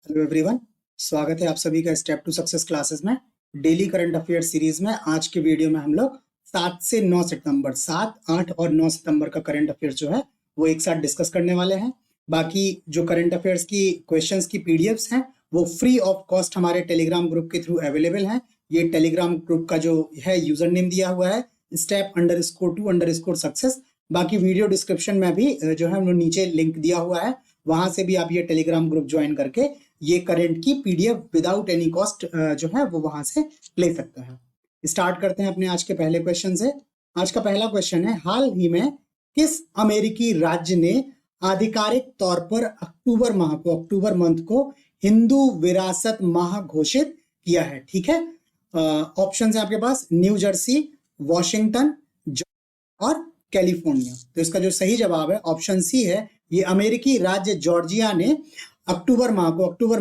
Hello everyone, स्वागत है आप सभी का स्टेप टू सक्सेस क्लासेस में। डेली करंट अफेयर सीरीज में आज के वीडियो में हम लोग 7 से 9 सितंबर 7, 8 और 9 सितंबर का करंट अफेयर जो है वो एक साथ डिस्कस करने वाले हैं। बाकी जो करंट अफेयर्स की क्वेश्चंस की पीडीएफ्स हैं वो फ्री ऑफ कॉस्ट हमारे टेलीग्राम ग्रुप के थ्रू अवेलेबल हैं। ये टेलीग्राम ग्रुप का जो है यूजर नेम दिया हुआ है step_2_success। बाकी वीडियो डिस्क्रिप्शन में भी जो है नीचे लिंक दिया हुआ है, वहां से भी आप ये टेलीग्राम ग्रुप ज्वाइन करके ये करंट की पीडीएफ विदाउट एनी कॉस्ट जो है वो वहां से ले सकते हैं। स्टार्ट करते हैं अपने आज के पहले क्वेश्चन से। आज का पहला क्वेश्चन है, हाल ही में किस अमेरिकी राज्य ने आधिकारिक तौर पर अक्टूबर मंथ को हिंदू विरासत माह घोषित किया है? ठीक है, ऑप्शन है आपके पास न्यू जर्सी, वॉशिंगटन और कैलिफोर्निया। तो इसका जो सही जवाब है ऑप्शन सी है। ये अमेरिकी राज्य जॉर्जिया ने अक्टूबर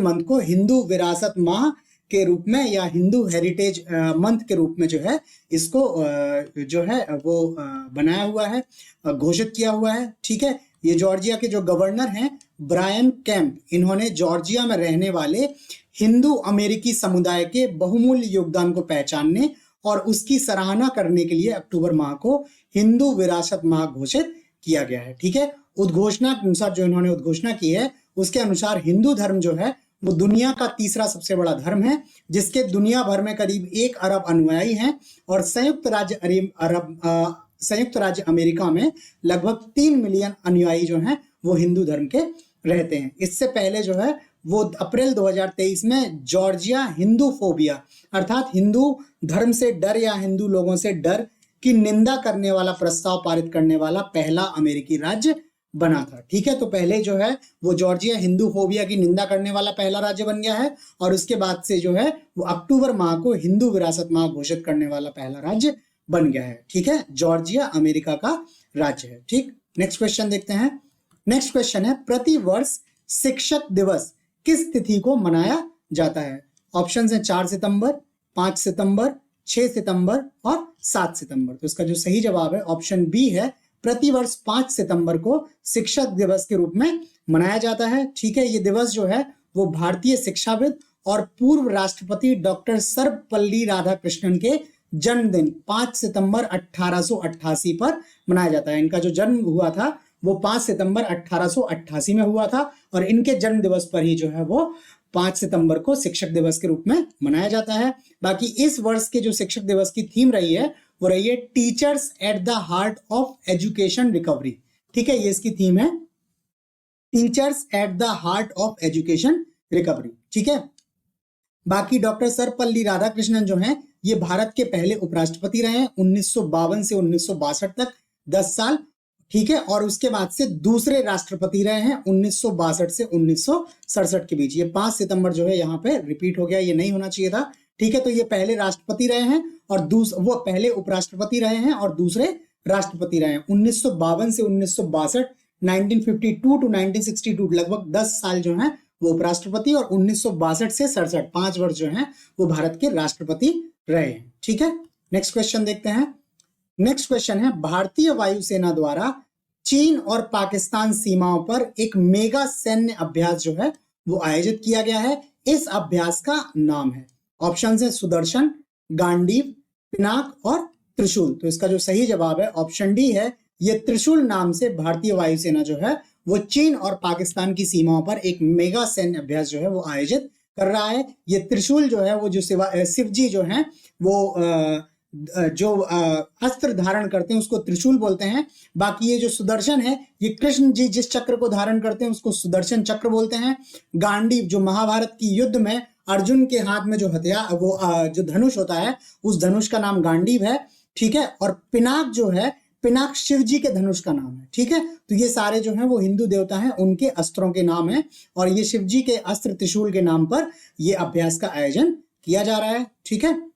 मंथ को हिंदू विरासत माह के रूप में या हिंदू हेरिटेज मंथ के रूप में जो है इसको जो है वो बनाया हुआ है, घोषित किया हुआ है। ठीक है, ये जॉर्जिया के जो गवर्नर हैं ब्रायन कैंप, इन्होंने जॉर्जिया में रहने वाले हिंदू अमेरिकी समुदाय के बहुमूल्य योगदान को पहचानने और उसकी सराहना करने के लिए अक्टूबर माह को हिंदू विरासत माह घोषित किया गया है। ठीक है, उद्घोषणा के अनुसार जो इन्होंने उद्घोषणा की है उसके अनुसार हिंदू धर्म जो है वो दुनिया का तीसरा सबसे बड़ा धर्म है, जिसके दुनिया भर में करीब 1 अरब अनुयायी हैं और संयुक्त राज्य अमेरिका में लगभग 3 मिलियन अनुयायी जो हैं वो हिंदू धर्म के रहते हैं। इससे पहले जो है वो अप्रैल 2023 में जॉर्जिया हिंदू फोबिया अर्थात हिंदू धर्म से डर या हिंदू लोगों से डर की निंदा करने वाला प्रस्ताव पारित करने वाला पहला अमेरिकी राज्य बना था। ठीक है, तो पहले जो है वो जॉर्जिया हिंदू फोबिया की निंदा करने वाला पहला राज्य बन गया है और उसके बाद से जो है वो अक्टूबर माह को हिंदू विरासत माह घोषित करने वाला पहला राज्य बन गया है। ठीक है, जॉर्जिया अमेरिका का राज्य है। ठीक, नेक्स्ट क्वेश्चन देखते हैं। नेक्स्ट क्वेश्चन है, प्रति वर्ष शिक्षक दिवस किस तिथि को मनाया जाता है? ऑप्शन है 4 सितंबर, 5 सितंबर, 6 सितंबर और 7 सितंबर। तो इसका जो सही जवाब है ऑप्शन बी है, प्रतिवर्ष 5 सितंबर को शिक्षक दिवस के रूप में मनाया जाता है। ठीक है, ये दिवस जो है वो भारतीय शिक्षाविद और पूर्व राष्ट्रपति डॉक्टर सर्वपल्ली राधाकृष्णन के जन्मदिन 5 सितंबर 1888 पर मनाया जाता है। इनका जो जन्म हुआ था वो 5 सितंबर 1888 में हुआ था और इनके जन्म दिवस पर ही जो है वो 5 सितंबर को शिक्षक दिवस के रूप में मनाया जाता है। बाकी इस वर्ष के जो शिक्षक दिवस की थीम रही है वो रही है teachers at the heart of education recovery. ठीक है, ये इसकी थीम है, teachers at the heart of education recovery. ठीक है, बाकी डॉक्टर सर्वपल्ली राधाकृष्णन जो हैं ये भारत के पहले उपराष्ट्रपति रहे हैं 1952 से 1962 तक, 10 साल। ठीक है, और उसके बाद से दूसरे राष्ट्रपति रहे हैं 1962 से 1967 के बीच। ये 5 सितंबर जो है यहाँ पे रिपीट हो गया, ये नहीं होना चाहिए था। ठीक है, तो ये पहले राष्ट्रपति रहे हैं और वो पहले उपराष्ट्रपति रहे हैं और दूसरे राष्ट्रपति रहे हैं 1952 से 1962, 1952 टू 1962 लगभग 10 साल जो है वो उपराष्ट्रपति और 1962 से 67 5 वर्ष जो है वो भारत के राष्ट्रपति रहे हैं। ठीक है, नेक्स्ट क्वेश्चन देखते हैं। नेक्स्ट क्वेश्चन है, भारतीय वायुसेना द्वारा चीन और पाकिस्तान सीमाओं पर एक मेगा सैन्य अभ्यास जो है वो आयोजित किया गया है। इस अभ्यास का नाम है, ऑप्शन है सुदर्शन, गांडीव, पिनाक और त्रिशूल। तो इसका जो सही जवाब है ऑप्शन डी है। ये त्रिशूल नाम से भारतीय वायुसेना जो है वो चीन और पाकिस्तान की सीमाओं पर एक मेगा सैन्य अभ्यास जो है वो आयोजित कर रहा है। ये त्रिशूल जो है वो जो शिव जी जो है वो जो अस्त्र धारण करते हैं उसको त्रिशूल बोलते हैं। बाकी ये जो सुदर्शन है ये कृष्ण जी जिस चक्र को धारण करते हैं उसको सुदर्शन चक्र बोलते हैं। गांडीव जो महाभारत की युद्ध में अर्जुन के हाथ में जो हथियार वो जो धनुष होता है उस धनुष का नाम गांडीव है। ठीक है, और पिनाक जो है, पिनाक शिव जी के धनुष का नाम है। ठीक है, तो ये सारे जो हैं वो हिंदू देवता हैं, उनके अस्त्रों के नाम है और ये शिव जी के अस्त्र त्रिशूल के नाम पर ये अभ्यास का आयोजन किया जा रहा है। ठीक है,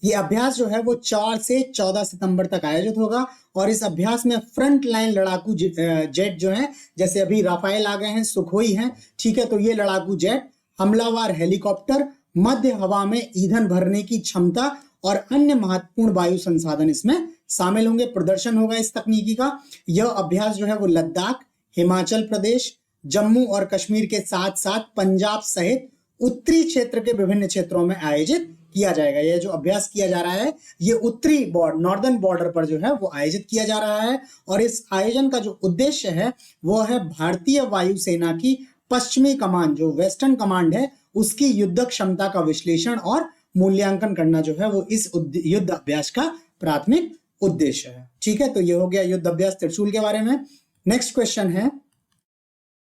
ये अभ्यास जो है वो 4 से 14 सितंबर तक आयोजित होगा और इस अभ्यास में फ्रंट लाइन लड़ाकू जेट जो है, जैसे अभी राफेल आ गए हैं, सुखोई हैं। ठीक है, तो ये लड़ाकू जेट, हमलावर हेलीकॉप्टर, मध्य हवा में ईंधन भरने की क्षमता और अन्य महत्वपूर्ण वायु संसाधन इसमें शामिल होंगे। प्रदर्शन होगा इस तकनीकी का। यह अभ्यास जो है वो लद्दाख, हिमाचल प्रदेश, जम्मू और कश्मीर के साथ साथ पंजाब सहित उत्तरी क्षेत्र के विभिन्न क्षेत्रों में आयोजित किया जाएगा। यह जो अभ्यास किया जा रहा है ये उत्तरी नॉर्दर्न बॉर्डर पर जो है वो आयोजित किया जा रहा है। और इस आयोजन का जो उद्देश्य है वो है भारतीय वायुसेना की पश्चिमी कमान, जो वेस्टर्न कमांड है, उसकी युद्ध क्षमता का विश्लेषण और मूल्यांकन करना जो है वो इस युद्ध अभ्यास का प्राथमिक उद्देश्य है। ठीक है, तो ये हो गया युद्ध अभ्यास त्रिशूल के बारे में। नेक्स्ट क्वेश्चन है,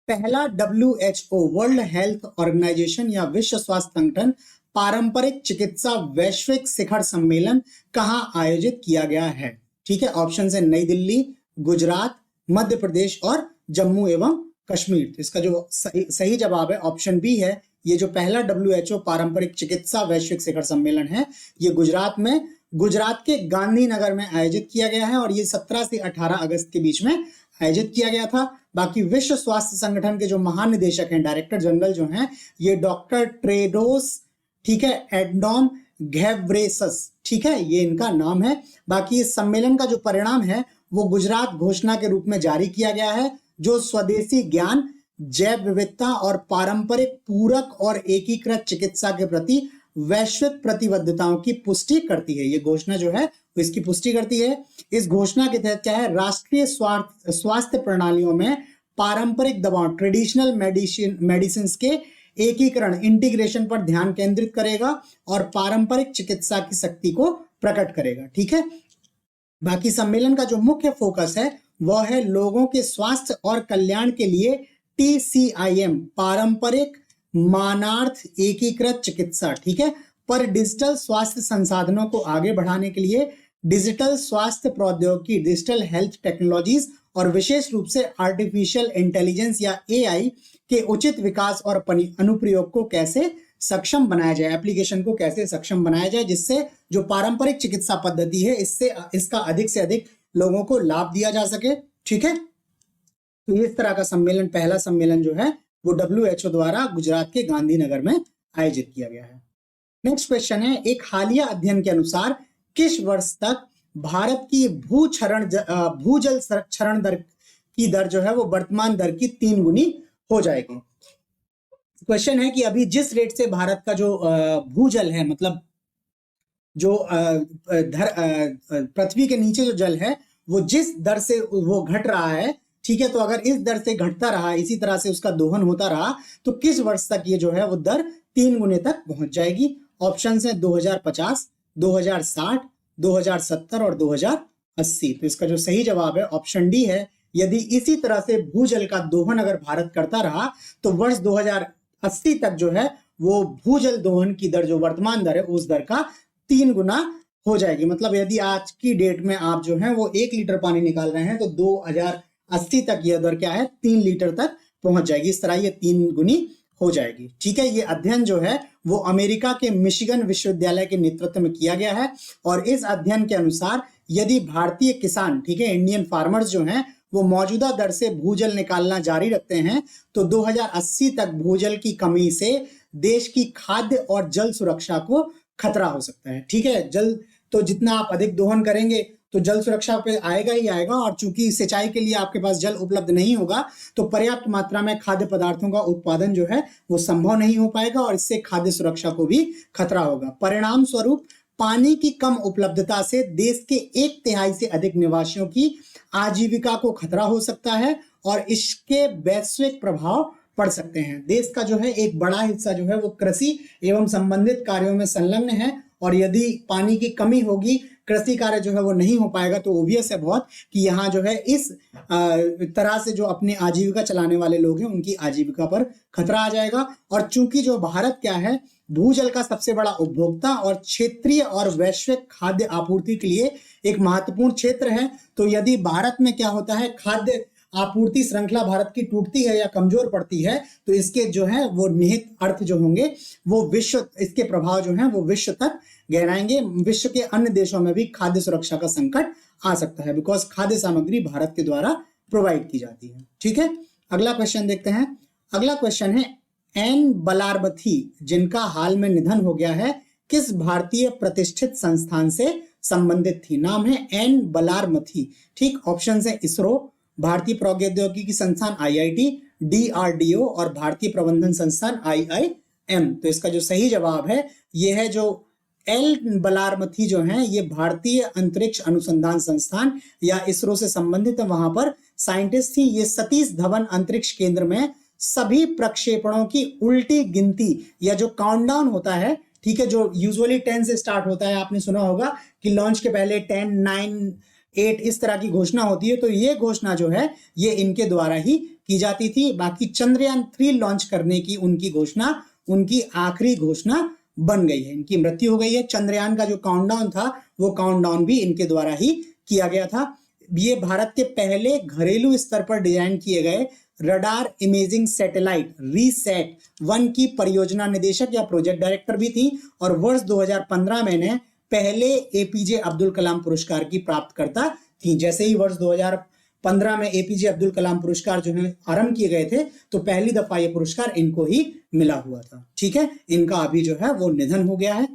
पहला WHO वर्ल्ड हेल्थ ऑर्गेनाइजेशन या विश्व स्वास्थ्य संगठन पारंपरिक चिकित्सा वैश्विक शिखर सम्मेलन कहां आयोजित किया गया है? ठीक है, ऑप्शन है नई दिल्ली, गुजरात, मध्य प्रदेश और जम्मू एवं कश्मीर। तो इसका जो सही जवाब है ऑप्शन बी है। ये जो पहला WHO पारंपरिक चिकित्सा वैश्विक शिखर सम्मेलन है ये गुजरात के गांधीनगर में आयोजित किया गया है और ये 17 से 18 अगस्त के बीच में आयोजित किया गया था। बाकी विश्व स्वास्थ्य संगठन के जो महानिदेशक हैं, डायरेक्टर जनरल जो हैं, ये डॉक्टर टेड्रोस, ठीक है, एडनॉम घेब्रेयेसस, ठीक है, ये इनका नाम है। बाकी इस सम्मेलन का जो परिणाम है वो गुजरात घोषणा के रूप में जारी किया गया है, जो स्वदेशी ज्ञान, जैव विविधता और पारंपरिक पूरक और एकीकृत चिकित्सा के प्रति वैश्विक प्रतिबद्धताओं की पुष्टि करती है। ये घोषणा जो है वो इसकी पुष्टि करती है। इस घोषणा के तहत क्या है, राष्ट्रीय स्वास्थ्य प्रणालियों में पारंपरिक दवाओं, ट्रेडिशनल मेडिसिन के एकीकरण, इंटीग्रेशन पर ध्यान केंद्रित करेगा और पारंपरिक चिकित्सा की शक्ति को प्रकट करेगा। ठीक है, बाकी सम्मेलन का जो मुख्य फोकस है वह है लोगों के स्वास्थ्य और कल्याण के लिए TCIM, पारंपरिक मानार्थ एकीकृत चिकित्सा, ठीक है, पर डिजिटल स्वास्थ्य संसाधनों को आगे बढ़ाने के लिए डिजिटल स्वास्थ्य प्रौद्योगिकी, डिजिटल हेल्थ टेक्नोलॉजीज और विशेष रूप से आर्टिफिशियल इंटेलिजेंस या AI के उचित विकास और अनुप्रयोग को कैसे सक्षम बनाया जाए, एप्लीकेशन को कैसे सक्षम बनाया जाए, जिससे जो पारंपरिक चिकित्सा पद्धति है इसका अधिक से अधिक लोगों को लाभ दिया जा सके। ठीक है, तो इस तरह का सम्मेलन, पहला सम्मेलन जो है वो WHO द्वारा गुजरात के गांधीनगर में आयोजित किया गया है। नेक्स्ट क्वेश्चन है, एक हालिया अध्ययन के अनुसार किस वर्ष तक भारत की भूजल क्षरण दर की दर जो है वो वर्तमान दर की 3 गुनी हो जाएगी? क्वेश्चन है कि अभी जिस रेट से भारत का जो भूजल है, मतलब जो पृथ्वी के नीचे जो जल है वो जिस दर से वो घट रहा है, ठीक है, तो अगर इस दर से घटता रहा, इसी तरह से उसका दोहन होता रहा, तो किस वर्ष तक ये जो है वो दर 3 गुने तक पहुंच जाएगी? ऑप्शन है 2050, 2060, 2070 और 2080। तो इसका जो सही जवाब है ऑप्शन डी है। यदि इसी तरह से भूजल का दोहन अगर भारत करता रहा तो वर्ष 2080 तक जो है वो भूजल दोहन की दर, जो वर्तमान दर है, उस दर का 3 गुना हो जाएगी। मतलब यदि आज की डेट में आप जो है वो 1 लीटर पानी निकाल रहे हैं तो 2080 तक यह दर क्या है, 3 लीटर तक पहुंच जाएगी। इस तरह ये 3 गुनी हो जाएगी। ठीक है, ये अध्ययन जो है वो अमेरिका के मिशिगन विश्वविद्यालय के नेतृत्व में किया गया है और इस अध्ययन के अनुसार यदि भारतीय किसान, ठीक है, इंडियन फार्मर्स जो हैं वो मौजूदा दर से भूजल निकालना जारी रखते हैं तो 2080 तक भूजल की कमी से देश की खाद्य और जल सुरक्षा को खतरा हो सकता है। ठीक है, जल तो जितना आप अधिक दोहन करेंगे तो जल सुरक्षा पे आएगा ही आएगा, और चूंकि सिंचाई के लिए आपके पास जल उपलब्ध नहीं होगा तो पर्याप्त मात्रा में खाद्य पदार्थों का उत्पादन जो है वो संभव नहीं हो पाएगा और इससे खाद्य सुरक्षा को भी खतरा होगा। परिणाम स्वरूप पानी की कम उपलब्धता से देश के 1/3 से अधिक निवासियों की आजीविका को खतरा हो सकता है और इसके वैश्विक प्रभाव पड़ सकते हैं। देश का जो है एक बड़ा हिस्सा जो है वो कृषि एवं संबंधित कार्यों में संलग्न है और यदि पानी की कमी होगी, कृषि कार्य जो है वो नहीं हो पाएगा, तो ओबियस है बहुत कि यहाँ जो है इस तरह से जो अपनी आजीविका चलाने वाले लोग हैं उनकी आजीविका पर खतरा आ जाएगा। और चूंकि जो भारत क्या है, भूजल का सबसे बड़ा उपभोक्ता और क्षेत्रीय और वैश्विक खाद्य आपूर्ति के लिए एक महत्वपूर्ण क्षेत्र है, तो यदि भारत में क्या होता है, खाद्य आपूर्ति श्रृंखला भारत की टूटती है या कमजोर पड़ती है, तो इसके जो है वो निहित अर्थ जो होंगे वो विश्व, इसके प्रभाव जो है वो विश्व तक गहराएंगे। विश्व के अन्य देशों में भी खाद्य सुरक्षा का संकट आ सकता है, बिकॉज खाद्य सामग्री भारत के द्वारा प्रोवाइड की जाती है। ठीक है, अगला क्वेश्चन देखते हैं। अगला क्वेश्चन है, एन बलारमथी जिनका हाल में निधन हो गया है किस भारतीय प्रतिष्ठित संस्थान से संबंधित थी? नाम है एन बलारमथी। ठीक, ऑप्शन है इसरो, भारतीय प्रौद्योगिकी संस्थान IIT, DRDO और भारतीय प्रबंधन संस्थान IIM। तो इसका जो सही जवाब है ये है जो एल बलारमथी जो है ये भारतीय अंतरिक्ष अनुसंधान संस्थान या इसरो से संबंधित है, वहां पर साइंटिस्ट थी। ये सतीश धवन अंतरिक्ष केंद्र में सभी प्रक्षेपणों की उल्टी गिनती या जो काउंटडाउन होता है, ठीक है, जो यूजुअली 10 से स्टार्ट होता है, आपने सुना होगा कि लॉन्च के पहले 10, 9, 8 इस तरह की घोषणा होती है, तो ये घोषणा जो है ये इनके द्वारा ही की जाती थी। बाकी चंद्रयान 3 लॉन्च करने की उनकी घोषणा उनकी आखिरी घोषणा बन गई है, इनकी मृत्यु हो गई है। चंद्रयान का जो काउंटडाउन था वो काउंटडाउन भी इनके द्वारा ही किया गया था। ये भारत के पहले घरेलू स्तर पर डिजाइन किए गए रडार इमेजिंग सैटेलाइट रीसैट 1 की परियोजना निदेशक या प्रोजेक्ट डायरेक्टर भी थी और वर्ष 2015 में ने पहले एपीजे अब्दुल कलाम पुरस्कार की प्राप्तकर्ता थी। जैसे ही वर्ष 2015 में एपीजे अब्दुल कलाम पुरस्कार जो है आरंभ किए गए थे, तो पहली दफा ये पुरस्कार इनको ही मिला हुआ था। ठीक है, इनका अभी जो है वो निधन हो गया है।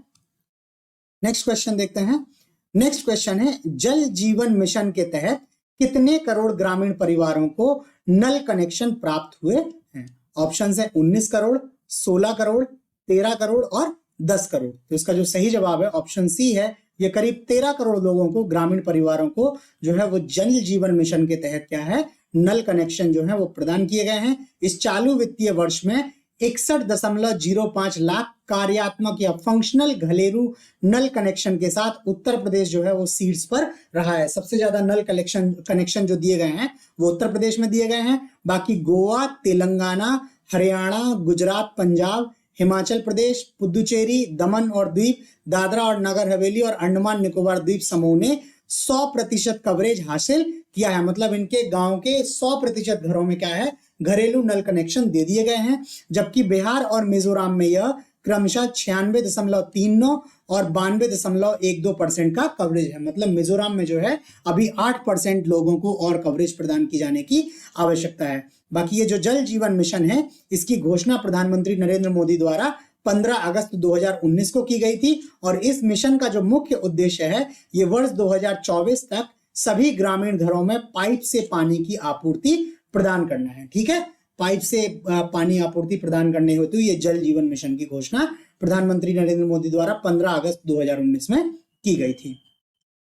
नेक्स्ट क्वेश्चन देखते हैं। नेक्स्ट क्वेश्चन है, जल जीवन मिशन के तहत कितने करोड़ ग्रामीण परिवारों को नल कनेक्शन प्राप्त हुए हैं? ऑप्शंस है 19 करोड़, 16 करोड़, 13 करोड़ और 10 करोड़। तो इसका जो सही जवाब है ऑप्शन सी है, ये करीब 13 करोड़ लोगों को, ग्रामीण परिवारों को जो है वो जल जीवन मिशन के तहत क्या है, नल कनेक्शन जो है वो प्रदान किए गए हैं। इस चालू वित्तीय वर्ष में 61.05 लाख कार्यात्मक या फंक्शनल घरेलू नल कनेक्शन के साथ उत्तर प्रदेश जो है वो सीट्स पर रहा है। सबसे ज्यादा नल कनेक्शन जो दिए गए हैं वो उत्तर प्रदेश में दिए गए हैं। बाकी गोवा, तेलंगाना, हरियाणा, गुजरात, पंजाब, हिमाचल प्रदेश, पुदुचेरी, दमन और द्वीप, दादरा और नगर हवेली और अंडमान निकोबार द्वीप समूह ने 100% कवरेज हासिल किया है। मतलब इनके गांव के 100% घरों में क्या है, घरेलू नल कनेक्शन दे दिए गए हैं। जबकि बिहार और मिजोरम में यह क्रमशः 96.39 और 92.12% का कवरेज है। मतलब मिजोरम में जो है अभी 8% लोगों को और कवरेज प्रदान की जाने की आवश्यकता है। बाकी ये जो जल जीवन मिशन है इसकी घोषणा प्रधानमंत्री नरेंद्र मोदी द्वारा 15 अगस्त 2019 को की गई थी और इस मिशन का जो मुख्य उद्देश्य है ये वर्ष 2024 तक सभी ग्रामीण घरों में पाइप से पानी की आपूर्ति प्रदान करना है। ठीक है, पाइप से पानी आपूर्ति प्रदान करने हेतु ये जल जीवन मिशन की घोषणा प्रधानमंत्री नरेंद्र मोदी द्वारा 15 अगस्त 2019 में की गई थी।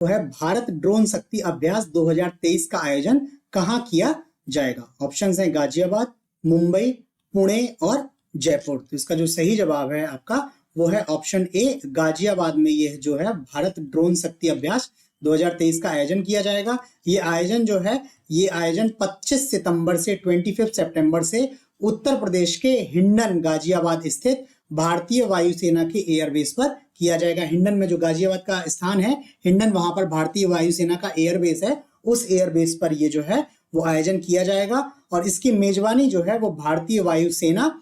तो है भारत ड्रोन शक्ति अभ्यास 2023 का आयोजन कहां किया जाएगा? ऑप्शंस हैं गाजियाबाद, मुंबई, पुणे और जयपुर। तो इसका जो सही जवाब है आपका वो है ऑप्शन ए, गाजियाबाद में ये जो है भारत ड्रोन शक्ति अभ्यास 2023 का आयोजन किया जाएगा। ये आयोजन जो है ये आयोजन 25 सितंबर से 25 सितंबर से उत्तर प्रदेश के हिंडन गाजियाबाद स्थित भारतीय वायुसेना के एयरबेस पर किया जाएगा। हिंडन में जो गाजियाबाद का स्थान है हिंडन, वहां पर भारतीय वायुसेना का एयरबेस है, उस एयरबेस पर ये जो है वो आयोजन किया जाएगा और इसकी मेजबानी जो है वो भारतीय वायुसेना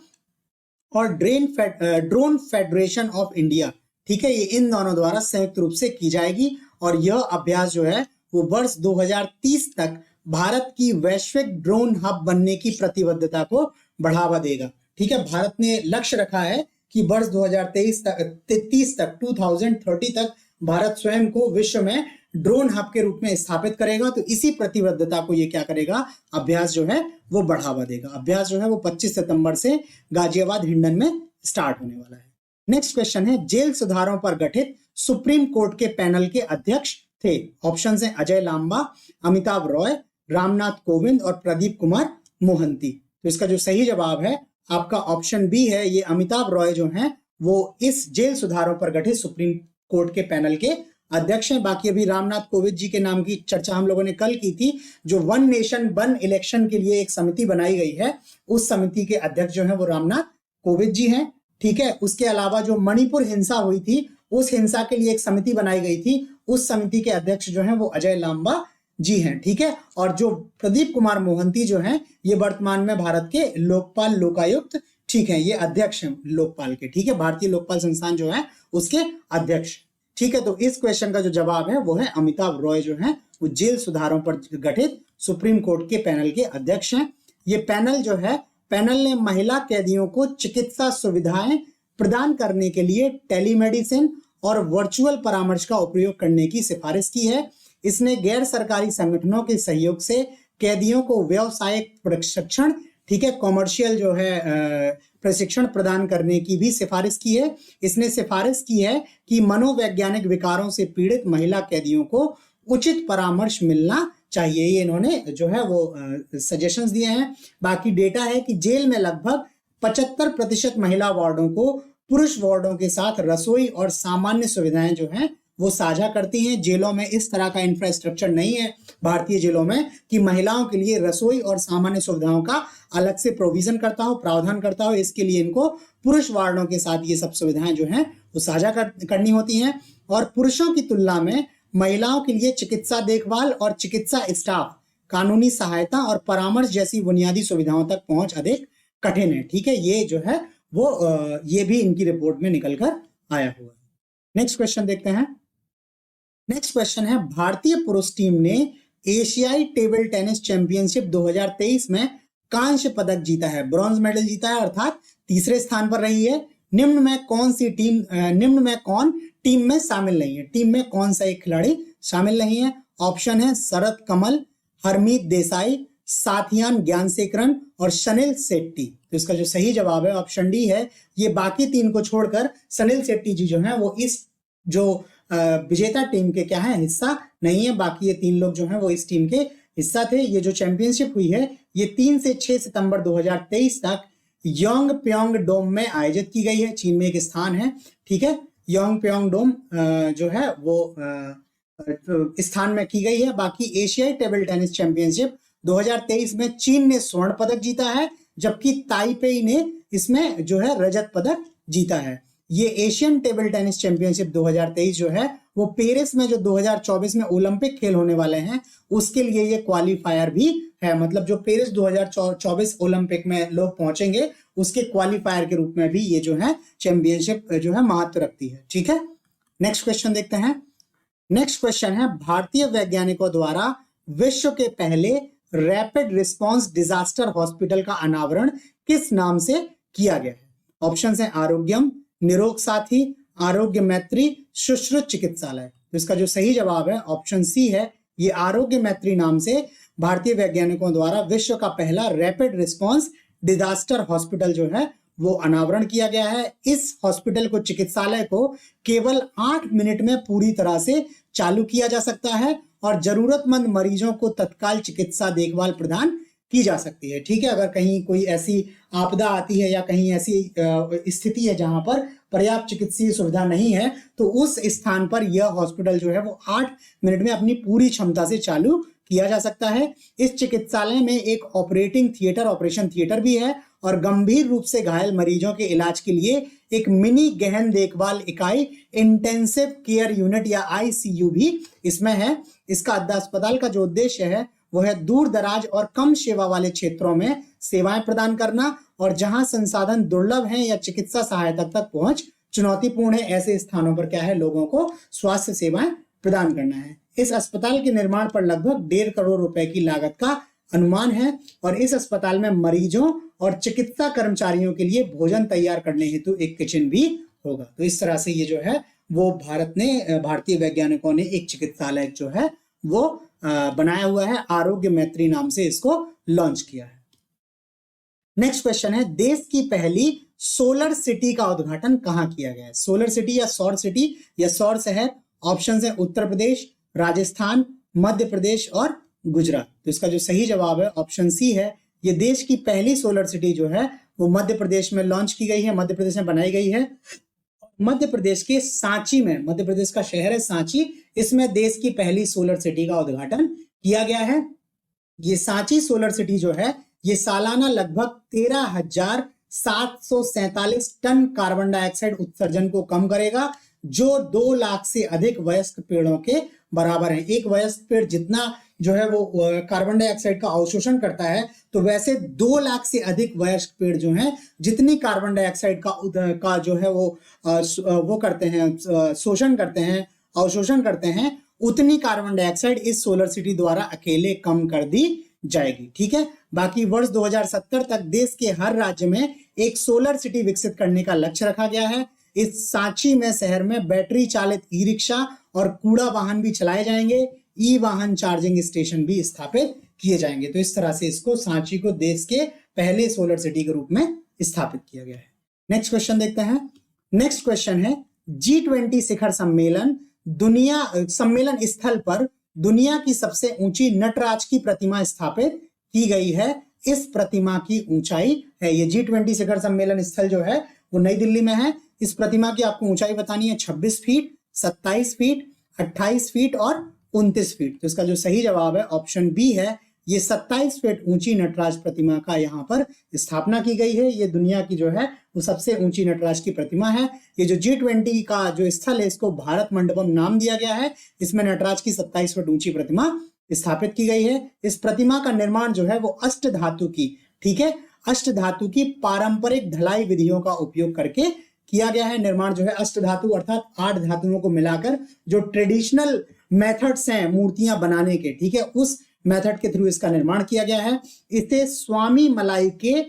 और ड्रोन फेडरेशन ऑफ इंडिया, ठीक है, ये इन दोनों द्वारा संयुक्त रूप से की जाएगी। और यह अभ्यास जो है वो वर्ष 2030 तक भारत की वैश्विक ड्रोन हब बनने की प्रतिबद्धता को बढ़ावा देगा। ठीक है, भारत ने लक्ष्य रखा है कि वर्ष 2030 तक भारत स्वयं को विश्व में ड्रोन हब के रूप में स्थापित करेगा। तो इसी प्रतिबद्धता को ये क्या करेगा, अभ्यास जो है वो बढ़ावा देगा। अभ्यास जो है वो 25 सितंबर से गाजियाबाद हिंडन में स्टार्ट होने वाला है। नेक्स्ट क्वेश्चन है, जेल सुधारों पर गठित सुप्रीम कोर्ट के पैनल के अध्यक्ष थे। ऑप्शन है अजय लांबा, अमिताभ रॉय, रामनाथ कोविंद और प्रदीप कुमार मोहंती। तो इसका जो सही जवाब है आपका ऑप्शन बी है, ये अमिताभ रॉय जो हैं वो इस जेल सुधारों पर गठित सुप्रीम कोर्ट के पैनल के अध्यक्ष हैं। बाकी अभी रामनाथ कोविंद जी के नाम की चर्चा हम लोगों ने कल की थी। जो वन नेशन वन इलेक्शन के लिए एक समिति बनाई गई है, उस समिति के अध्यक्ष जो है वो रामनाथ कोविंद जी हैं। ठीक है, उसके अलावा जो मणिपुर हिंसा हुई थी उस हिंसा के लिए एक समिति बनाई गई थी, उस समिति के अध्यक्ष जो हैं वो अजय लांबा जी हैं। ठीक है, और जो प्रदीप कुमार मोहंती जो हैं ये वर्तमान में भारत के लोकपाल लोकायुक्त, ठीक है, ये अध्यक्ष हैं लोकपाल के। ठीक है, भारतीय लोकपाल संस्थान जो है उसके अध्यक्ष। ठीक है, तो इस क्वेश्चन का जो जवाब है वो है अमिताभ रॉय जो है वो जेल सुधारों पर गठित सुप्रीम कोर्ट के पैनल के अध्यक्ष हैं। ये पैनल जो है, पैनल ने महिला कैदियों को चिकित्सा सुविधाएं प्रदान करने के लिए टेलीमेडिसिन और वर्चुअल परामर्श का उपयोग करने की सिफारिश की है। इसने गैर सरकारी संगठनों के सहयोग से कैदियों को व्यावसायिक प्रशिक्षण, ठीक है, कॉमर्शियल जो है प्रशिक्षण प्रदान करने की भी सिफारिश की है। इसने सिफारिश की है कि मनोवैज्ञानिक विकारों से पीड़ित महिला कैदियों को उचित परामर्श मिलना चाहिए, ये इन्होंने जो है वो सजेशंस दिए हैं। बाकी डेटा है कि जेल में लगभग 75% महिला वार्डों को पुरुष वार्डों के साथ रसोई और सामान्य सुविधाएं जो हैं वो साझा करती हैं। जेलों में इस तरह का इंफ्रास्ट्रक्चर नहीं है भारतीय जेलों में कि महिलाओं के लिए रसोई और सामान्य सुविधाओं का अलग से प्रोविजन करता हो, प्रावधान करता हो। इसके लिए इनको पुरुष वार्डों के साथ ये सब सुविधाएं जो हैं वो साझा करनी होती हैं। और पुरुषों की तुलना में महिलाओं के लिए चिकित्सा देखभाल और चिकित्सा स्टाफ, कानूनी सहायता और परामर्श जैसी बुनियादी सुविधाओं तक पहुंच अधिक कठिन है। ठीक है, ये जो है वो ये भी इनकी रिपोर्ट में निकल कर आया हुआ है। नेक्स्ट क्वेश्चन देखते हैं। नेक्स्ट क्वेश्चन है, भारतीय पुरुष टीम ने एशियाई टेबल टेनिस चैंपियनशिप 2023 में कांस्य पदक जीता है, ब्रॉन्ज मेडल जीता है, अर्थात तीसरे स्थान पर रही है। निम्न में कौन टीम में शामिल नहीं है? टीम में कौन सा एक खिलाड़ी शामिल नहीं है? ऑप्शन है शरद कमल, हरमीत देसाई, साथियान ज्ञानशेखरन और सनील शेट्टी। तो इसका जो सही जवाब है ऑप्शन डी है। ये बाकी तीन को छोड़कर सनील शेट्टी जी जो है वो इस जो विजेता टीम के क्या है हिस्सा नहीं है। बाकी ये तीन लोग जो हैं वो इस टीम के हिस्सा थे। ये जो चैंपियनशिप हुई है ये 3 से 6 सितंबर 2023 तक योंगप्योंग डोम में आयोजित की गई है। चीन में एक स्थान है, ठीक है, योंगप्योंग डोम जो है वो स्थान में की गई है। बाकी एशियाई टेबल टेनिस चैंपियनशिप 2023 में चीन ने स्वर्ण पदक जीता है, जबकि ताइपेई ने इसमें जो है रजत पदक जीता है। ये एशियन टेबल टेनिस चैंपियनशिप 2023 जो है वो पेरिस में जो 2024 में ओलंपिक खेल होने वाले हैं उसके लिए ये क्वालिफायर भी है। मतलब जो पेरिस 2024 ओलंपिक में लोग पहुंचेंगे उसके क्वालिफायर के रूप में भी ये जो है चैंपियनशिप जो है महत्व रखती है। ठीक है, नेक्स्ट क्वेश्चन देखते हैं। नेक्स्ट क्वेश्चन है, भारतीय वैज्ञानिकों द्वारा विश्व के पहले रैपिड रिस्पांस डिजास्टर हॉस्पिटल का अनावरण किस नाम से किया गया है? ऑप्शन है आरोग्यम, निरोग साथी, आरोग्य मैत्री, सुश्रुत चिकित्सालय। तो इसका जो सही जवाब है ऑप्शन सी है। ये आरोग्य मैत्री नाम से भारतीय वैज्ञानिकों द्वारा विश्व का पहला रैपिड रिस्पांस डिजास्टर हॉस्पिटल जो है वो अनावरण किया गया है। इस हॉस्पिटल को, चिकित्सालय को केवल 8 मिनट में पूरी तरह से चालू किया जा सकता है और जरूरतमंद मरीजों को तत्काल चिकित्सा देखभाल प्रदान की जा सकती है। ठीक है, अगर कहीं कोई ऐसी आपदा आती है या कहीं ऐसी स्थिति है जहां पर पर्याप्त चिकित्सीय सुविधा नहीं है तो उस स्थान पर यह हॉस्पिटल जो है वो 8 मिनट में अपनी पूरी क्षमता से चालू किया जा सकता है। इस चिकित्सालय में एक ऑपरेशन थिएटर भी है और गंभीर रूप से घायल मरीजों के इलाज के लिए एक मिनी गहन देखभाल इकाई, इंटेंसिव केयर यूनिट या आईसीयू भी इसमें है। इसका अस्पताल का जो उद्देश्य है वो है दूर दराज और कम सेवा वाले क्षेत्रों में सेवाएं प्रदान करना और जहां संसाधन दुर्लभ हैं या चिकित्सा सहायता तक पहुंच चुनौतीपूर्ण है, ऐसे स्थानों पर क्या है लोगों को स्वास्थ्य सेवाएं प्रदान करना है। इस अस्पताल के निर्माण पर लगभग 1.5 करोड़ रुपए की लागत का अनुमान है और इस अस्पताल में मरीजों और चिकित्सा कर्मचारियों के लिए भोजन तैयार करने हेतु एक किचन भी होगा। तो इस तरह से ये जो है वो भारतीय वैज्ञानिकों ने एक चिकित्सालय जो है वो बनाया हुआ है, आरोग्य मैत्री नाम से इसको लॉन्च किया है। नेक्स्ट क्वेश्चन है, देश की पहली सोलर सिटी का उद्घाटन कहां किया गया है? सोलर सिटी या सौर सिटी या सौर शहर। ऑप्शन है उत्तर प्रदेश, राजस्थान, मध्य प्रदेश और गुजरात। तो इसका जो सही जवाब है ऑप्शन सी है। ये देश की पहली सोलर सिटी जो है वो मध्य प्रदेश में लॉन्च की गई है, मध्य प्रदेश में बनाई गई है। मध्य प्रदेश के सांची में, मध्य प्रदेश का शहर है सांची, इसमें देश की पहली सोलर सिटी का उद्घाटन किया गया है। ये सांची सोलर सिटी जो है ये सालाना लगभग 13,747 टन कार्बन डाइऑक्साइड उत्सर्जन को कम करेगा, जो 2 लाख से अधिक वयस्क पेड़ों के बराबर है। एक वयस्क पेड़ जितना जो है वो कार्बन डाइऑक्साइड का अवशोषण करता है, तो वैसे 2 लाख से अधिक वयस्क पेड़ जो हैं जितनी कार्बन डाइऑक्साइड का जो है वो करते हैं, शोषण करते हैं, अवशोषण करते हैं, उतनी कार्बन डाइऑक्साइड इस सोलर सिटी द्वारा अकेले कम कर दी जाएगी। ठीक है, बाकी वर्ष 2070 तक देश के हर राज्य में एक सोलर सिटी विकसित करने का लक्ष्य रखा गया है। इस सांची में शहर में बैटरी चालित ई रिक्शा और कूड़ा वाहन भी चलाए जाएंगे, ई वाहन चार्जिंग स्टेशन भी स्थापित किए जाएंगे। तो इस तरह से इसको सांची को देश के पहले सोलर सिटी के रूप में स्थापित किया गया है। नेक्स्ट क्वेश्चन देखते हैं। नेक्स्ट क्वेश्चन है G20 शिखर सम्मेलन स्थल पर दुनिया की सबसे ऊंची नटराज की प्रतिमा स्थापित की गई है। इस प्रतिमा की ऊंचाई है, ये G20 शिखर सम्मेलन स्थल जो है वो नई दिल्ली में है। इस प्रतिमा की आपको ऊंचाई बतानी है 26 फीट, 27 फीट, 28 फीट और 29 फीट। तो इसका जो सही जवाब है ऑप्शन बी है, ये 27 फीट ऊंची नटराज प्रतिमा का यहाँ पर स्थापना की गई है। ये दुनिया की जो है वो सबसे ऊंची नटराज की प्रतिमा है। ये जो G20 का जो स्थल है इसको भारत मंडपम नाम दिया गया है। इसमें नटराज की 27 फीट ऊंची प्रतिमा स्थापित की गई है। इस प्रतिमा का निर्माण जो है वो अष्ट धातु की, ठीक है, अष्ट धातु की पारंपरिक ढलाई विधियों का उपयोग करके किया गया है। निर्माण जो है अष्ट धातु अर्थात 8 धातुओं को मिलाकर जो ट्रेडिशनल मेथड्स हैं मूर्तियां बनाने के, ठीक है, उस मेथड के थ्रू इसका निर्माण किया गया है। इसे स्वामी मलाई के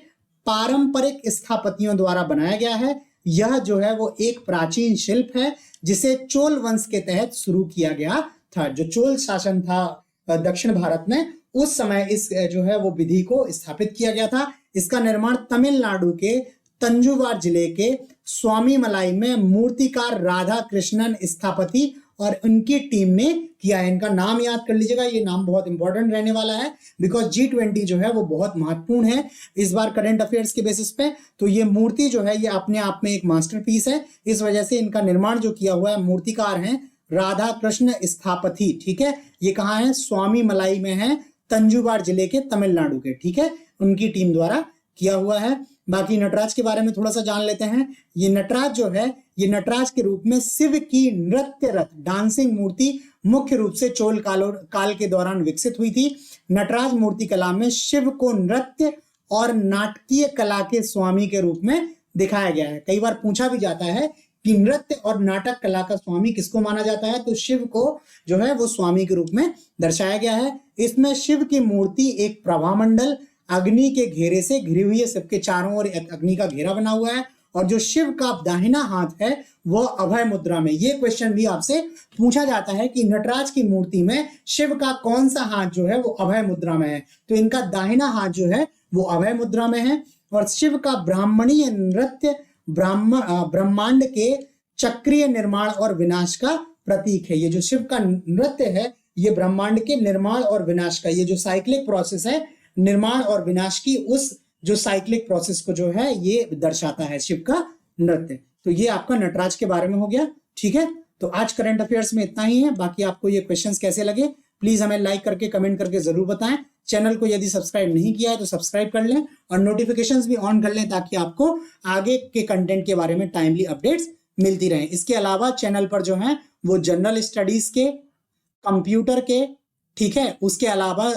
पारंपरिक स्थापतियों द्वारा बनाया गया है। यह जो है वो एक प्राचीन शिल्प है जिसे चोल वंश के तहत शुरू किया गया था। जो चोल शासन था दक्षिण भारत में, उस समय इस जो है वो विधि को स्थापित किया गया था। इसका निर्माण तमिलनाडु के तंजुवार जिले के स्वामी मलाई में मूर्तिकार राधा कृष्णन स्थापति और उनकी टीम ने किया है। इनका नाम याद कर लीजिएगा, ये नाम बहुत इंपॉर्टेंट रहने वाला है बिकॉज G20 जो है वो बहुत महत्वपूर्ण है इस बार करंट अफेयर्स के बेसिस पे। तो ये मूर्ति जो है ये अपने आप में एक मास्टरपीस है। इस वजह से इनका निर्माण जो किया हुआ है मूर्तिकार हैं राधा कृष्ण स्थापति, ठीक है। ये कहाँ है? स्वामी मलाई में है, तंजुवार जिले के, तमिलनाडु के, ठीक है, उनकी टीम द्वारा किया हुआ है। बाकी नटराज के बारे में थोड़ा सा जान लेते हैं। ये नटराज जो है ये नटराज के रूप में शिव की नृत्य रथ डांसिंग मूर्ति मुख्य रूप से चोल काल के दौरान विकसित हुई थी। नटराज मूर्ति कला में शिव को नृत्य और नाटकीय कला के स्वामी के रूप में दिखाया गया है। कई बार पूछा भी जाता है कि नृत्य और नाटक कला का स्वामी किसको माना जाता है, तो शिव को जो है वो स्वामी के रूप में दर्शाया गया है। इसमें शिव की मूर्ति एक प्रभामंडल अग्नि के घेरे से घिरी हुई है। सबके चारों ओर अग्नि का घेरा बना हुआ है और जो शिव का दाहिना हाथ है वह अभय मुद्रा में। ये क्वेश्चन भी आपसे पूछा जाता है कि नटराज की मूर्ति में शिव का कौन सा हाथ जो है वो अभय मुद्रा में है, तो इनका दाहिना हाथ जो है वो अभय मुद्रा में है। और शिव का ब्राह्मणीय नृत्य ब्रह्मांड के चक्रीय निर्माण और विनाश का प्रतीक है। ये जो शिव का नृत्य है ये ब्रह्मांड के निर्माण और विनाश का, ये जो साइक्लिक प्रोसेस है निर्माण और विनाश की, उस जो साइक्लिक प्रोसेस को जो है ये दर्शाता है शिव का नृत्य। तो ये आपका नटराज के बारे में हो गया, ठीक है। तो आज करंट अफेयर्स में इतना ही है। बाकी आपको ये क्वेश्चंस कैसे लगे प्लीज हमें लाइक करके कमेंट करके जरूर बताएं। चैनल को यदि सब्सक्राइब नहीं किया है तो सब्सक्राइब कर लें और नोटिफिकेशंस भी ऑन कर लें ताकि आपको आगे के कंटेंट के बारे में टाइमली अपडेट्स मिलती रहें। इसके अलावा चैनल पर जो है वो जनरल स्टडीज के, कंप्यूटर के, ठीक है, उसके अलावा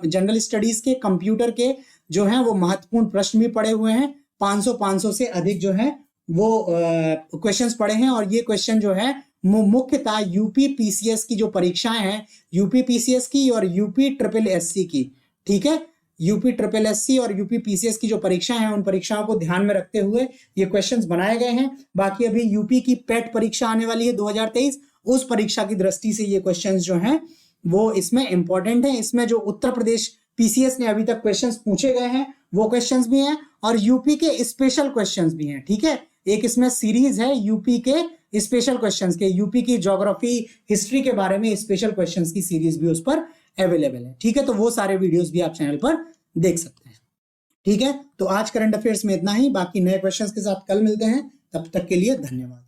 जनरल स्टडीज के, कंप्यूटर के जो हैं वो महत्वपूर्ण प्रश्न भी पड़े हुए हैं। 500 से अधिक जो है वो क्वेश्चंस पड़े हैं और ये क्वेश्चन जो है मुख्यतः यूपी पीसीएस की जो परीक्षाएं हैं, यूपी पीसीएस की और यूपी ट्रिपल एससी की, ठीक है, यूपी ट्रिपल एससी और यूपी पीसीएस की जो परीक्षाएं हैं उन परीक्षाओं को ध्यान में रखते हुए ये क्वेश्चंस बनाए गए हैं। बाकी अभी यूपी की पेट परीक्षा आने वाली है 2023, उस परीक्षा की दृष्टि से ये क्वेश्चंस जो हैं वो इसमें इंपॉर्टेंट है। इसमें जो उत्तर प्रदेश पीसीएस ने अभी तक क्वेश्चंस पूछे गए हैं वो क्वेश्चंस भी हैं और यूपी के स्पेशल क्वेश्चंस भी हैं, ठीक है। एक इसमें सीरीज है यूपी के स्पेशल क्वेश्चंस के, यूपी की ज्योग्राफी हिस्ट्री के बारे में स्पेशल क्वेश्चंस की सीरीज भी उस पर अवेलेबल है, ठीक है। तो वो सारे वीडियोस भी आप चैनल पर देख सकते हैं, ठीक है। तो आज करंट अफेयर्स में इतना ही, बाकी नए क्वेश्चंस के साथ कल मिलते हैं, तब तक के लिए धन्यवाद।